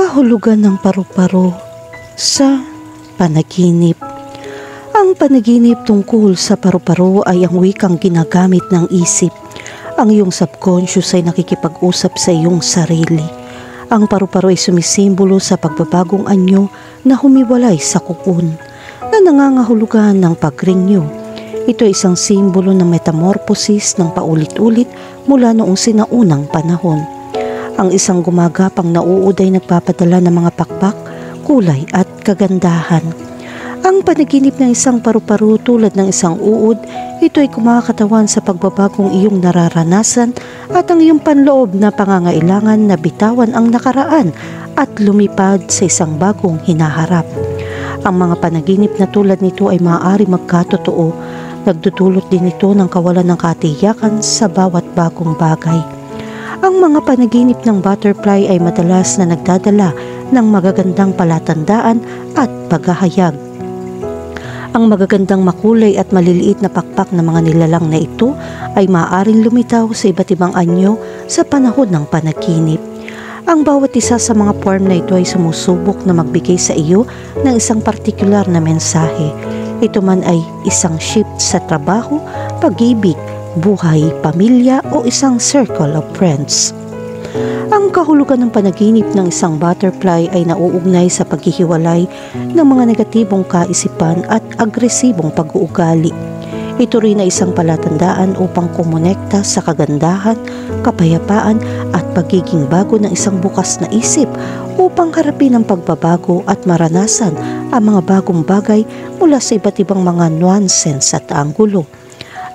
Kahulugan ng paru-paro sa panaginip. Ang panaginip tungkol sa paru-paro ay ang wikang ginagamit ng isip. Ang iyong subconscious ay nakikipag-usap sa iyong sarili. Ang paru-paro ay sumisimbolo sa pagbabagong anyo na humiwalay sa kukun, na nangangahulugan ng pag-renew. Ito ay isang simbolo ng metamorphosis ng paulit-ulit mula noong sinaunang panahon. Ang isang gumagapang na uod ay nagpapadala ng mga pakpak, kulay at kagandahan. Ang panaginip ng isang paru-paro tulad ng isang uod, ito ay kumakatawan sa pagbabagong iyong nararanasan at ang iyong panloob na pangangailangan na bitawan ang nakaraan at lumipad sa isang bagong hinaharap. Ang mga panaginip na tulad nito ay maaari magkatotoo. Nagdudulot din ito ng kawalan ng katiyakan sa bawat bagong bagay. Ang mga panaginip ng butterfly ay madalas na nagdadala ng magagandang palatandaan at paghahayag. Ang magagandang makulay at maliliit na pakpak ng mga nilalang na ito ay maaaring lumitaw sa iba't ibang anyo sa panahon ng panaginip. Ang bawat isa sa mga form na ito ay sumusubok na magbigay sa iyo ng isang partikular na mensahe. Ito man ay isang shift sa trabaho, pag-ibig, buhay, pamilya o isang circle of friends. Ang kahulugan ng panaginip ng isang butterfly ay nauugnay sa paghihiwalay ng mga negatibong kaisipan at agresibong pag-uugali. Ito rin ay isang palatandaan upang kumonekta sa kagandahan, kapayapaan at pagiging bago ng isang bukas na isip upang harapin ang pagbabago at maranasan ang mga bagong bagay mula sa iba't ibang mga nuances at anggulo.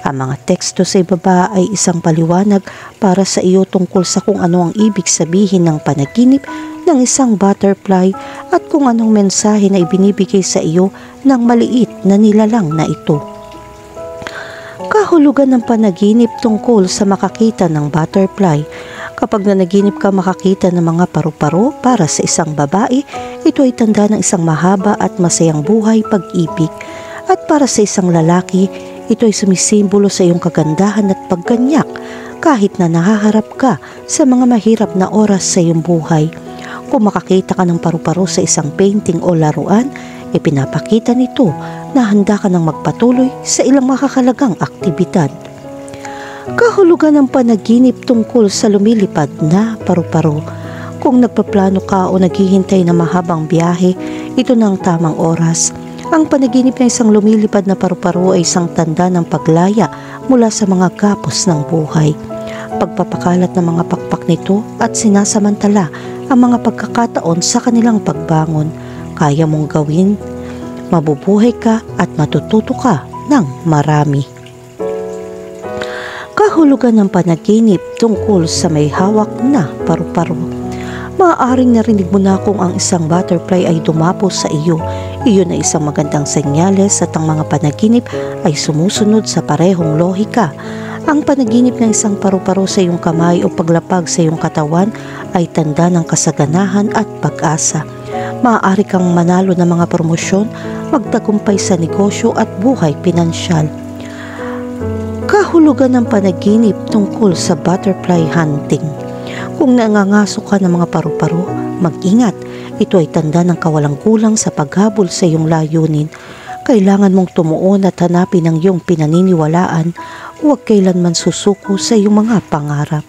Ang mga teksto sa ibaba ay isang paliwanag para sa iyo tungkol sa kung ano ang ibig sabihin ng panaginip ng isang butterfly at kung anong mensahe na ibinibigay sa iyo ng maliit na nilalang na ito. Kahulugan ng panaginip tungkol sa makakita ng butterfly. Kapag nanaginip ka makakita ng mga paru-paro para sa isang babae, ito ay tanda ng isang mahaba at masayang buhay pag-ibig. At para sa isang lalaki, ito ay sumisimbolo sa iyong kagandahan at pagganyak kahit na nahaharap ka sa mga mahirap na oras sa iyong buhay. Kung makakita ka ng paru-paro sa isang painting o laruan, ipinapakita nito na handa ka ng magpatuloy sa ilang makakalagang aktibidad. Kahulugan ng panaginip tungkol sa lumilipad na paru-paro. Kung nagpaplano ka o naghihintay na mahabang biyahe, ito na ang tamang oras. Ang panaginip ng isang lumilipad na paru-paro ay isang tanda ng paglaya mula sa mga gapos ng buhay. Pagpapakalat ng mga pakpak nito at sinasamantala ang mga pagkakataon sa kanilang pagbangon. Kaya mong gawin, mabubuhay ka at matututo ka ng marami. Kahulugan ng panaginip tungkol sa may hawak na paru-paro. Maaaring narinig mo na kung ang isang butterfly ay dumapo sa iyo. Iyon ay isang magandang senyales at ang mga panaginip ay sumusunod sa parehong lohika. Ang panaginip ng isang paru-paro sa iyong kamay o paglapag sa iyong katawan ay tanda ng kasaganahan at pag-asa. Maaari kang manalo ng mga promosyon, magtagumpay sa negosyo at buhay pinansyal. Kahulugan ng panaginip tungkol sa butterfly hunting. Kung nangangaso ka ng mga paru-paro, mag-ingat. Ito ay tanda ng kawalang kulang sa paghabol sa iyong layunin. Kailangan mong tumuon at hanapin ang iyong pinaniniwalaan. Huwag kailanman susuko sa iyong mga pangarap.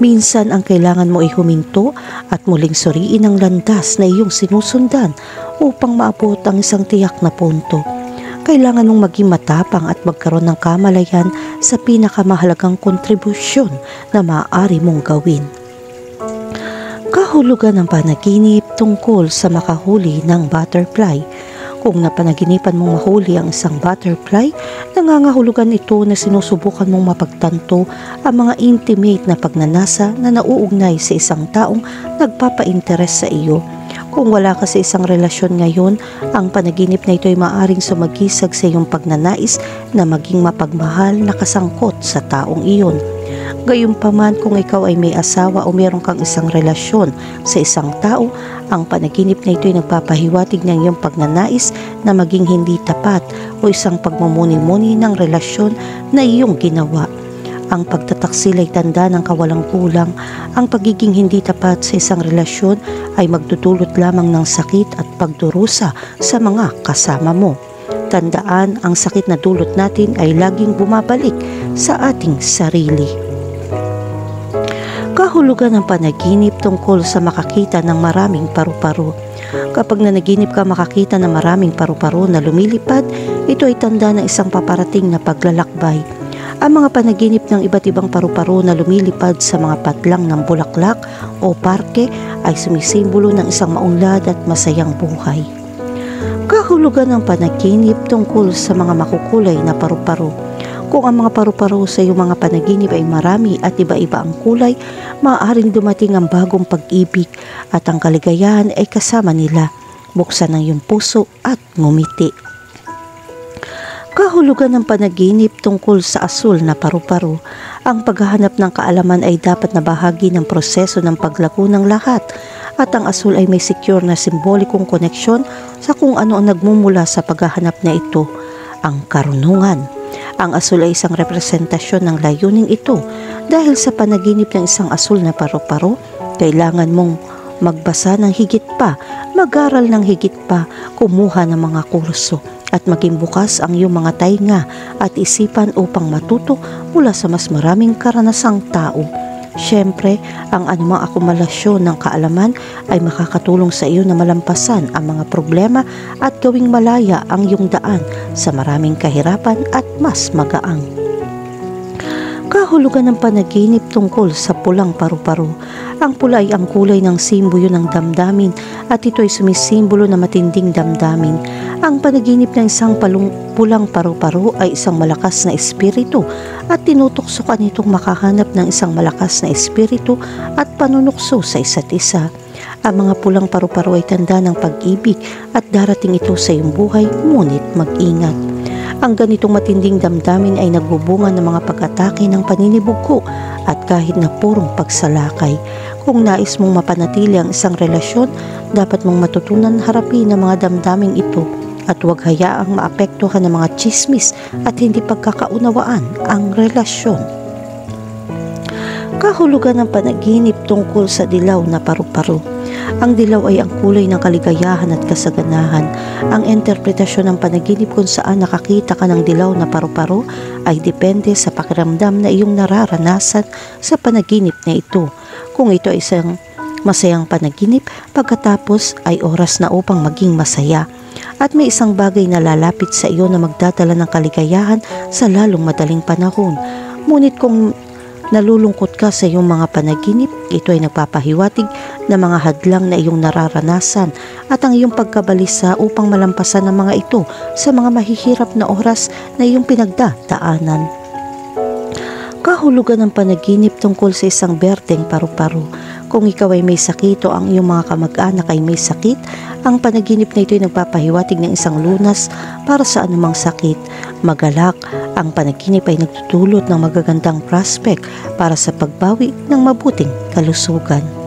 Minsan ang kailangan mo ay huminto at muling suriin ang landas na iyong sinusundan upang maabot ang isang tiyak na punto. Kailangan mong maging matapang at magkaroon ng kamalayan sa pinakamahalagang kontribusyon na maaari mong gawin. Kahulugan ng panaginip tungkol sa makahuli ng butterfly. Kung napanaginipan mong mahuli ang isang butterfly, nangangahulugan ito na sinusubukan mong mapagtanto ang mga intimate na pagnanasa na nauugnay sa isang taong nagpapa-interes sa iyo. Kung wala ka sa isang relasyon ngayon, ang panaginip na ito ay maaaring sumagisag sa iyong pagnanais na maging mapagmahal na kasangkot sa taong iyon. Gayunpaman kung ikaw ay may asawa o meron kang isang relasyon sa isang tao, ang panaginip na ito ay nagpapahiwatig ng iyong pagnanais na maging hindi tapat o isang pagmumuni-muni ng relasyon na iyong ginawa. Ang pagtataksil ay tanda ng kawalang kulang. Ang pagiging hindi tapat sa isang relasyon ay magdudulot lamang ng sakit at pagdurusa sa mga kasama mo. Tandaan, ang sakit na dulot natin ay laging bumabalik sa ating sarili. Kahulugan ng panaginip tungkol sa makakita ng maraming paru-paro. Kapag nanaginip ka makakita ng maraming paru-paro na lumilipad, ito ay tanda ng isang paparating na paglalakbay. Ang mga panaginip ng iba't ibang paru-paro na lumilipad sa mga patlang ng bulaklak o parke ay sumisimbolo ng isang maunlad at masayang buhay. Kahulugan ng panaginip tungkol sa mga makukulay na paru-paro. Kung ang mga paru-paro sa iyong mga panaginip ay marami at iba-iba ang kulay, maaaring dumating ang bagong pag-ibig at ang kaligayahan ay kasama nila. Buksan ang iyong puso at ngumiti. Kahulugan ng panaginip tungkol sa asul na paru-paro. Ang paghahanap ng kaalaman ay dapat na bahagi ng proseso ng paglago ng lahat, at ang asul ay may secure na simbolikong koneksyon sa kung ano ang nagmumula sa paghahanap na ito, ang karunungan. Ang asul ay isang representasyon ng layuning ito. Dahil sa panaginip ng isang asul na paru-paro, kailangan mong magbasa ng higit pa, mag-aral ng higit pa, kumuha ng mga kurso, at maging bukas ang iyong mga tainga at isipan upang matuto mula sa mas maraming karanasang tao. Siyempre, ang anumang akumulasyon ng kaalaman ay makakatulong sa iyo na malampasan ang mga problema at gawing malaya ang iyong daan sa maraming kahirapan at mas magaang. Kahulugan ng panaginip tungkol sa pulang paru-paro. Ang pula ay ang kulay ng simbolo ng damdamin at ito ay sumisimbolo na matinding damdamin. Ang panaginip ng isang pulang paru-paro ay isang malakas na espiritu at tinutoksokan nitong makahanap ng isang malakas na espiritu at panunukso sa isa't isa. Ang mga pulang paru-paro ay tanda ng pag-ibig at darating ito sa iyong buhay, ngunit mag-ingat. Ang ganitong matinding damdamin ay nagbubunga ng mga pag-atake ng paninibugho at kahit na purong pagsalakay. Kung nais mong mapanatili ang isang relasyon, dapat mong matutunan harapin ang mga damdaming ito at huwag hayaang maapektuhan ng mga tsismis at hindi pagkakaunawaan ang relasyon. Kahulugan ng panaginip tungkol sa dilaw na paru-paro. Ang dilaw ay ang kulay ng kaligayahan at kasaganahan. Ang interpretasyon ng panaginip kung saan nakakita ka ng dilaw na paru-paro ay depende sa pakiramdam na iyong nararanasan sa panaginip na ito. Kung ito ay isang masayang panaginip, pagkatapos ay oras na upang maging masaya. At may isang bagay na lalapit sa iyo na magdadala ng kaligayahan sa lalong madaling panahon. Ngunit kung nalulungkot ka sa iyong mga panaginip, ito ay nagpapahiwatig na mga hadlang na iyong nararanasan at ang iyong pagkabalisa upang malampasan ang mga ito sa mga mahihirap na oras na iyong pinagdadaanan. Kahulugan ng panaginip tungkol sa isang berdeng paru-paro. Kung ikaw ay may sakit o ang iyong mga kamag-anak ay may sakit, ang panaginip na ito ay nagpapahiwatig ng isang lunas para sa anumang sakit. Magalak, ang panaginip ay nagtutulot ng magagandang prospect para sa pagbawi ng mabuting kalusugan.